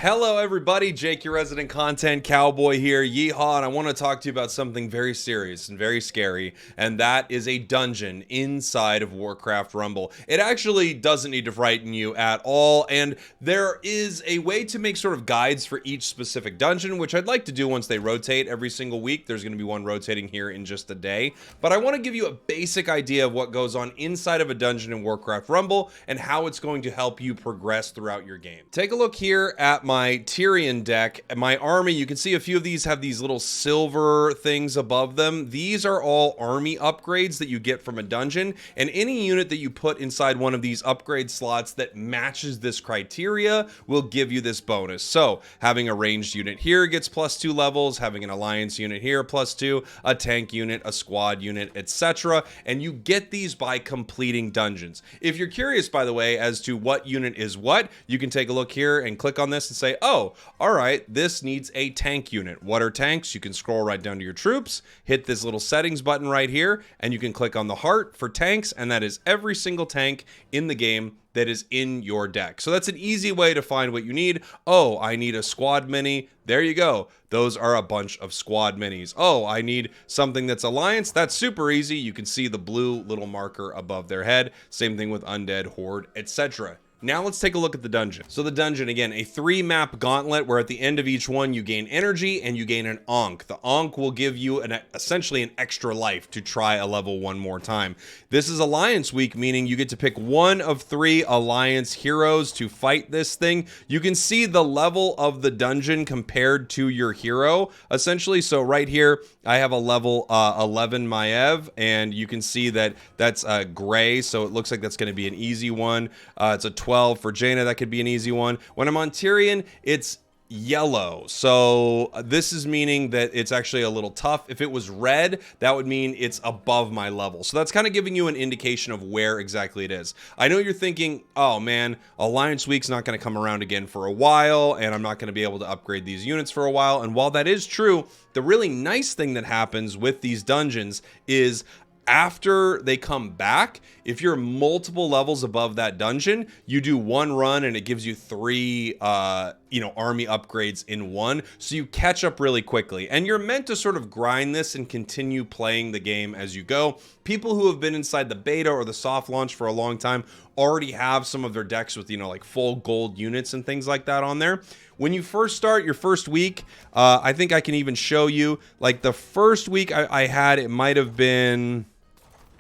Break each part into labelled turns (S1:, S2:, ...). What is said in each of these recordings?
S1: Hello everybody, Jake, your resident content cowboy here, Yeehaw, and I want to talk to you about something very serious and very scary, and that is a dungeon inside of Warcraft Rumble. It actually doesn't need to frighten you at all, and there is a way to make sort of guides for each specific dungeon, which I'd like to do once they rotate every single week. There's going to be one rotating here in just a day, but I want to give you a basic idea of what goes on inside of a dungeon in Warcraft Rumble and how it's going to help you progress throughout your game. Take a look here at my Tyrion deck. My army, you can see a few of these have these little silver things above them. These are all army upgrades that you get from a dungeon, and any unit that you put inside one of these upgrade slots that matches this criteria will give you this bonus. So having a ranged unit here gets +2 levels, having an alliance unit here +2, a tank unit, a squad unit, etc. And you get these by completing dungeons. If you're curious, by the way, as to what unit is what, you can take a look here and click on this and say, oh, all right, this needs a tank unit. What are tanks? You can scroll right down to your troops, hit this little settings button right here, and you can click on the heart for tanks, and that is every single tank in the game that is in your deck. So that's an easy way to find what you need. Oh, I need a squad mini. There you go. Those are a bunch of squad minis. Oh, I need something that's alliance. That's super easy. You can see the blue little marker above their head. Same thing with undead, horde, etc. Now let's take a look at the dungeon. So the dungeon, again, a 3-map gauntlet where at the end of each one you gain energy and you gain an Ankh. The Ankh will give you essentially an extra life to try a level one more time. This is Alliance Week, meaning you get to pick one of 3 Alliance heroes to fight this thing. You can see the level of the dungeon compared to your hero, essentially. So right here, I have a level 11 Maev, and you can see that that's gray, so it looks like that's going to be an easy one. It's a 12 for Jaina, that could be an easy one. When I'm on Tyrion, it's yellow, so this is meaning that it's actually a little tough. If it was red, that would mean it's above my level. So that's kind of giving you an indication of where exactly it is. I know you're thinking, oh man, Alliance Week's not going to come around again for a while, and I'm not going to be able to upgrade these units for a while. And while that is true, the really nice thing that happens with these dungeons is after they come back, if you're multiple levels above that dungeon, you do one run and it gives you 3 army upgrades in one, so you catch up really quickly. And you're meant to sort of grind this and continue playing the game as you go. People who have been inside the beta or the soft launch for a long time already have some of their decks with, like full gold units and things like that on there. When you first start your first week, I think I can even show you, like the first week I had, it might have been,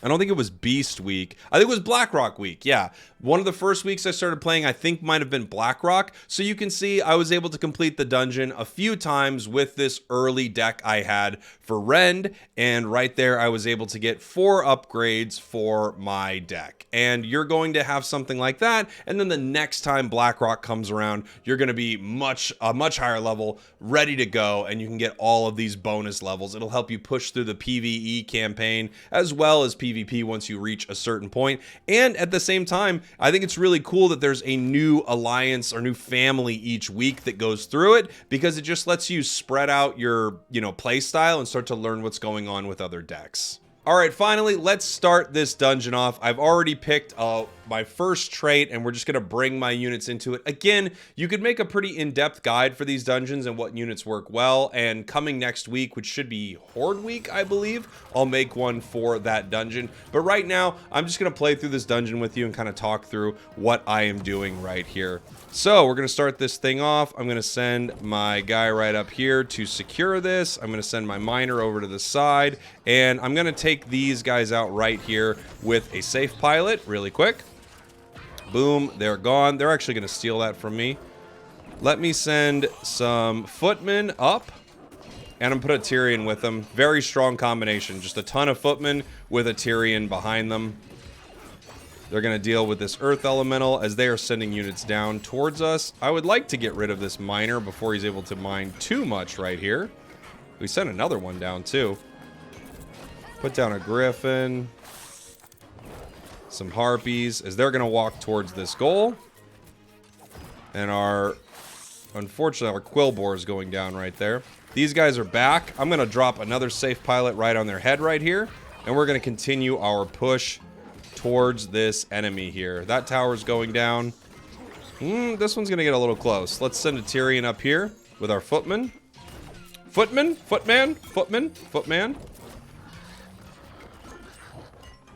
S1: I don't think it was Beast Week. I think it was Blackrock Week. Yeah. One of the first weeks I started playing, I think might have been Blackrock. So you can see I was able to complete the dungeon a few times with this early deck I had for Rend. And right there, I was able to get 4 upgrades for my deck. And you're going to have something like that. And then the next time Blackrock comes around, you're going to be a much higher level, ready to go. And you can get all of these bonus levels. It'll help you push through the PvE campaign as well as PvP once you reach a certain point. And at the same time, I think it's really cool that there's a new alliance or new family each week that goes through it, because it just lets you spread out your, play style and start to learn what's going on with other decks. All right, finally, let's start this dungeon off. I've already picked my first trait, and we're just going to bring my units into it. Again, you could make a pretty in-depth guide for these dungeons and what units work well, and coming next week, which should be Horde Week, I believe, I'll make one for that dungeon. But right now, I'm just going to play through this dungeon with you and kind of talk through what I am doing right here. So we're going to start this thing off. I'm going to send my guy right up here to secure this. I'm going to send my miner over to the side, and I'm going to take these guys out right here with a safe pilot really quick. Boom, they're gone. They're actually going to steal that from me. Let me send some footmen up, and I'm going to put a Tyrion with them. Very strong combination. Just a ton of footmen with a Tyrion behind them. They're going to deal with this earth elemental as they are sending units down towards us. I would like to get rid of this miner before he's able to mine too much right here. We sent another one down too. Put down a griffin. Some harpies as they're going to walk towards this goal. And unfortunately, our Quillboar is going down right there. These guys are back. I'm going to drop another safe pilot right on their head right here. And we're going to continue our push towards this enemy here. That tower's going down. This one's gonna get a little close. Let's send a Tyrion up here with our footman. Footman? Footman? Footman? Footman?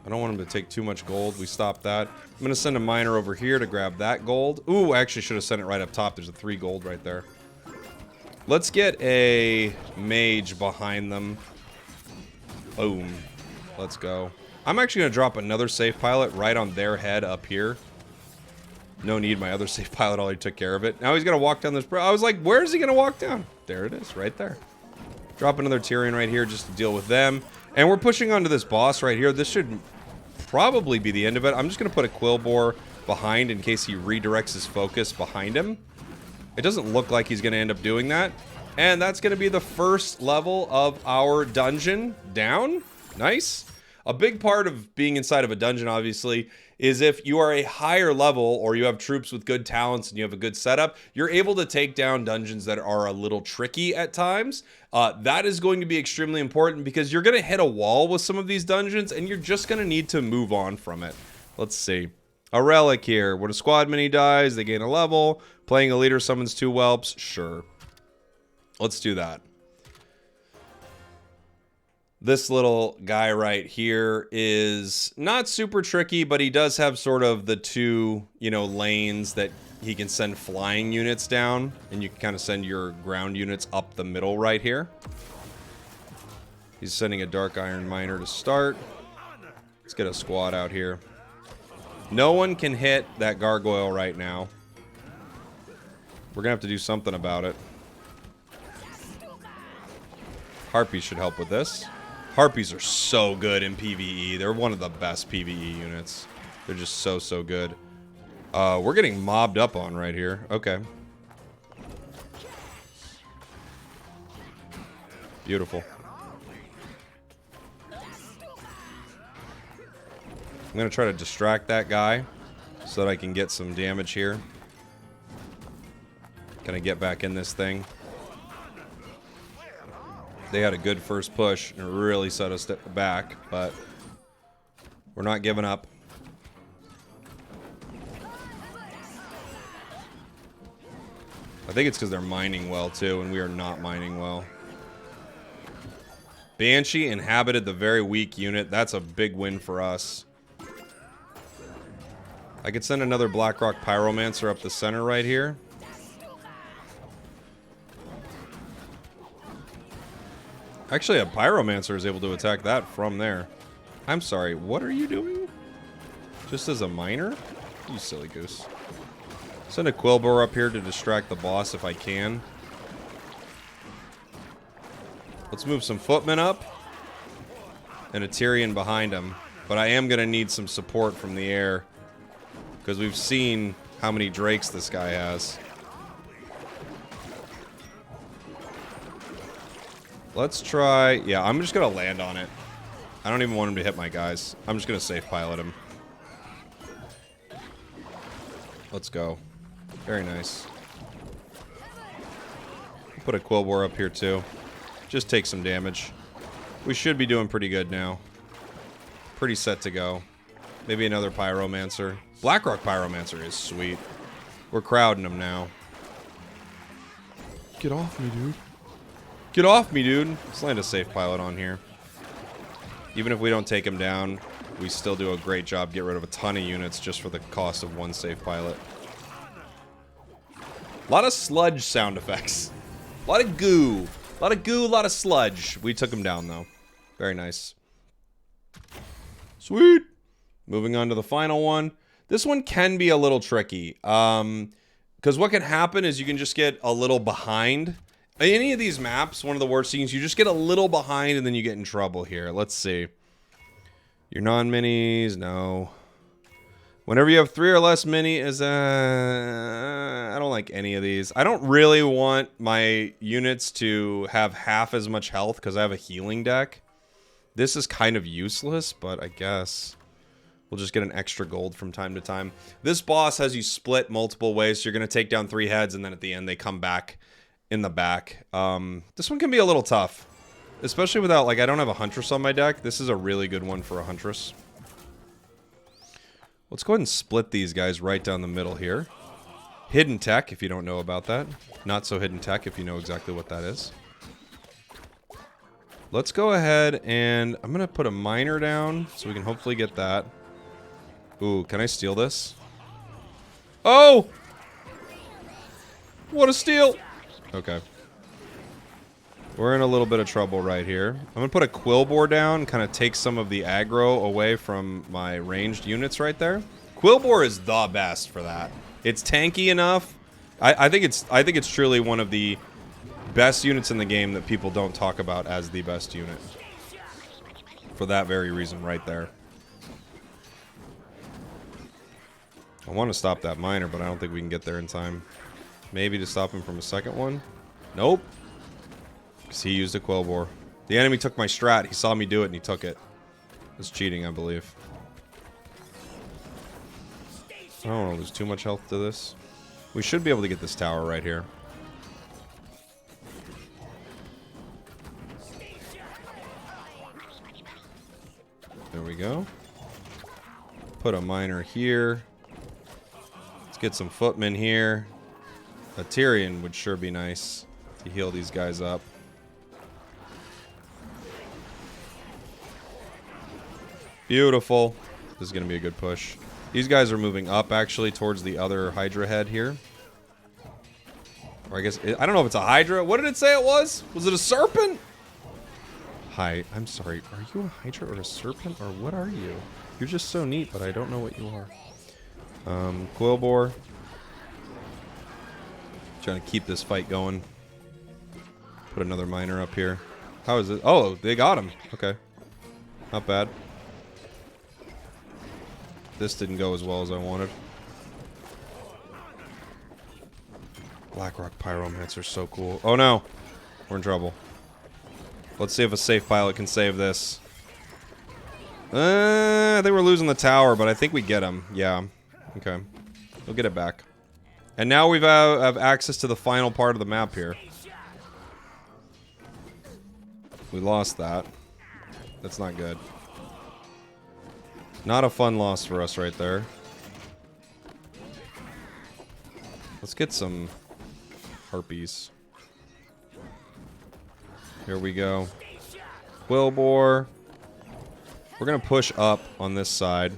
S1: I don't want him to take too much gold. We stopped that. I'm gonna send a miner over here to grab that gold. Ooh, I actually should have sent it right up top. There's a 3 gold right there. Let's get a mage behind them. Boom. Let's go. I'm actually gonna drop another safe pilot right on their head up here. No need, my other safe pilot already took care of it. Now he's gonna walk down this. I was like, where is he gonna walk down? There it is, right there. Drop another Tyrion right here just to deal with them. And we're pushing onto this boss right here. This should probably be the end of it. I'm just gonna put a Quillbore behind in case he redirects his focus behind him. It doesn't look like he's gonna end up doing that. And that's gonna be the first level of our dungeon down. Nice. A big part of being inside of a dungeon, obviously, is if you are a higher level or you have troops with good talents and you have a good setup, you're able to take down dungeons that are a little tricky at times. That is going to be extremely important because you're going to hit a wall with some of these dungeons and you're just going to need to move on from it. Let's see. A relic here. When a squad mini dies, they gain a level. Playing a leader summons 2 whelps. Sure. Let's do that. This little guy right here is not super tricky, but he does have sort of the 2, you know, lanes that he can send flying units down, and you can kind of send your ground units up the middle right here. He's sending a Dark Iron Miner to start. Let's get a squad out here. No one can hit that gargoyle right now. We're gonna have to do something about it. Harpies should help with this. Harpies are so good in PvE. They're one of the best PvE units. They're just so good. We're getting mobbed up on right here. Okay. Beautiful. I'm gonna try to distract that guy so that I can get some damage here. Can I get back in this thing? They had a good first push and really set us back, but we're not giving up. I think it's because they're mining well too, and we are not mining well. Banshee inhabited the very weak unit. That's a big win for us. I could send another Blackrock Pyromancer up the center right here. Actually, a Pyromancer is able to attack that from there. I'm sorry, what are you doing? Just as a miner? You silly goose. Send a Quillbore up here to distract the boss if I can. Let's move some footmen up. And a Tyrion behind him. But I am going to need some support from the air. Because we've seen how many drakes this guy has. Let's try... Yeah, I'm just going to land on it. I don't even want him to hit my guys. I'm just going to safe pilot him. Let's go. Very nice. Put a Quillbore up here too. Just take some damage. We should be doing pretty good now. Pretty set to go. Maybe another Pyromancer. Blackrock Pyromancer is sweet. We're crowding him now. Get off me, dude. Get off me, dude. Let's land a safe pilot on here. Even if we don't take him down, we still do a great job. Get rid of a ton of units just for the cost of one safe pilot. A lot of sludge sound effects. A lot of goo. A lot of goo, a lot of sludge. We took him down, though. Very nice. Sweet. Moving on to the final one. This one can be a little tricky. Because what can happen is you can just get a little behind. Any of these maps, one of the worst things, you just get a little behind and then you get in trouble here. Let's see. Your non-minis, no. Whenever you have 3 or less mini is, I don't like any of these. I don't really want my units to have half as much health because I have a healing deck. This is kind of useless, but I guess we'll just get an extra gold from time to time. This boss has you split multiple ways, so you're going to take down 3 heads and then at the end they come back in the back. This one can be a little tough, especially without, like, I don't have a Huntress on my deck. This is a really good one for a Huntress. Let's go ahead and split these guys right down the middle here. Hidden tech, if you don't know about that. Not so hidden tech, if you know exactly what that is. Let's go ahead and I'm going to put a miner down so we can hopefully get that. Ooh, can I steal this? Oh! What a steal! Okay. We're in a little bit of trouble right here. I'm going to put a quill boar down, kind of take some of the aggro away from my ranged units right there. Quill boar is the best for that. It's tanky enough. I think it's truly one of the best units in the game that people don't talk about as the best unit. For that very reason right there. I want to stop that miner, but I don't think we can get there in time. Maybe to stop him from a second one? Nope. Because he used a quill boar. The enemy took my strat. He saw me do it and he took it. That's cheating, I believe. I don't want to lose too much health to this. We should be able to get this tower right here. There we go. Put a miner here. Let's get some footmen here. A Tyrion would sure be nice to heal these guys up. Beautiful. This is going to be a good push. These guys are moving up, actually, towards the other Hydra head here. Or I guess... I don't know if it's a Hydra. What did it say it was? Was it a serpent? Hi. I'm sorry. Are you a Hydra or a serpent? Or what are you? You're just so neat, but I don't know what you are. Quill boar. Trying to keep this fight going. Put another miner up here. How is it? Oh, they got him. Okay. Not bad. This didn't go as well as I wanted. Blackrock Pyromancer are so cool. Oh no! We're in trouble. Let's see if a safe pilot can save this. I think we're losing the tower, but I think we get him. Yeah. Okay. We'll get it back. And now we have access to the final part of the map here. We lost that. That's not good. Not a fun loss for us right there. Let's get some harpies. Here we go. Quill boar. We're going to push up on this side.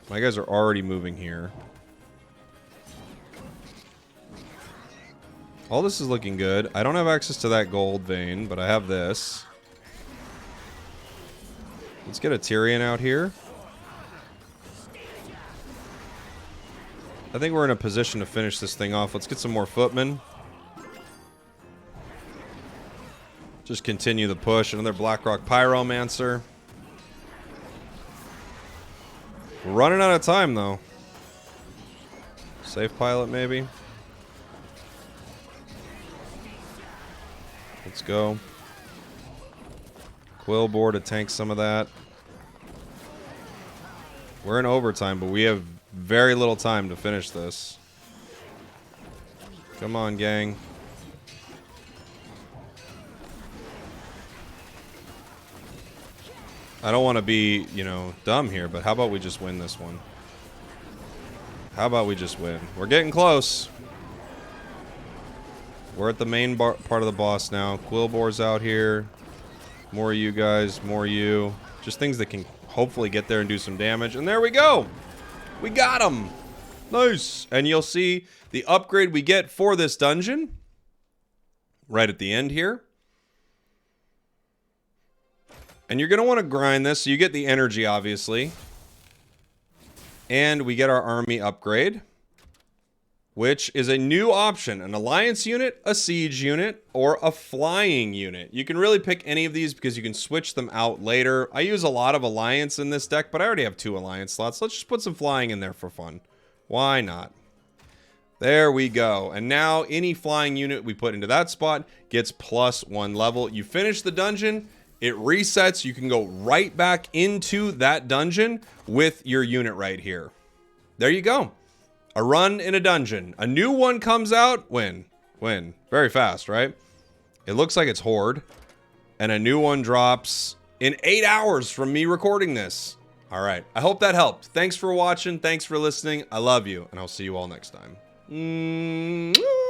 S1: My guys are already moving here. All this is looking good. I don't have access to that gold vein, but I have this. Let's get a Tyrion out here. I think we're in a position to finish this thing off. Let's get some more footmen. Just continue the push. Another Blackrock Pyromancer. We're running out of time, though. Safe pilot, maybe. Let's go. Quill boar to tank some of that. We're in overtime, but we have very little time to finish this. Come on, gang. I don't want to be, you know, dumb here, but how about we just win this one? How about we just win? We're getting close. We're at the main part of the boss now. Quill boar's out here. More you guys, more you. Just things that can hopefully get there and do some damage. And there we go! We got him! Nice! And you'll see the upgrade we get for this dungeon right at the end here. And you're going to want to grind this, so you get the energy, obviously. And we get our army upgrade, which is a new option. An alliance unit, a siege unit, or a flying unit. You can really pick any of these because you can switch them out later. I use a lot of alliance in this deck, but I already have 2 alliance slots. Let's just put some flying in there for fun. Why not? There we go. And now any flying unit we put into that spot gets +1 level. You finish the dungeon, it resets. You can go right back into that dungeon with your unit right here. There you go. A run in a dungeon. A new one comes out. Win. Very fast, right? It looks like it's Horde. And a new one drops in 8 hours from me recording this. All right. I hope that helped. Thanks for watching. Thanks for listening. I love you. And I'll see you all next time. Mwah.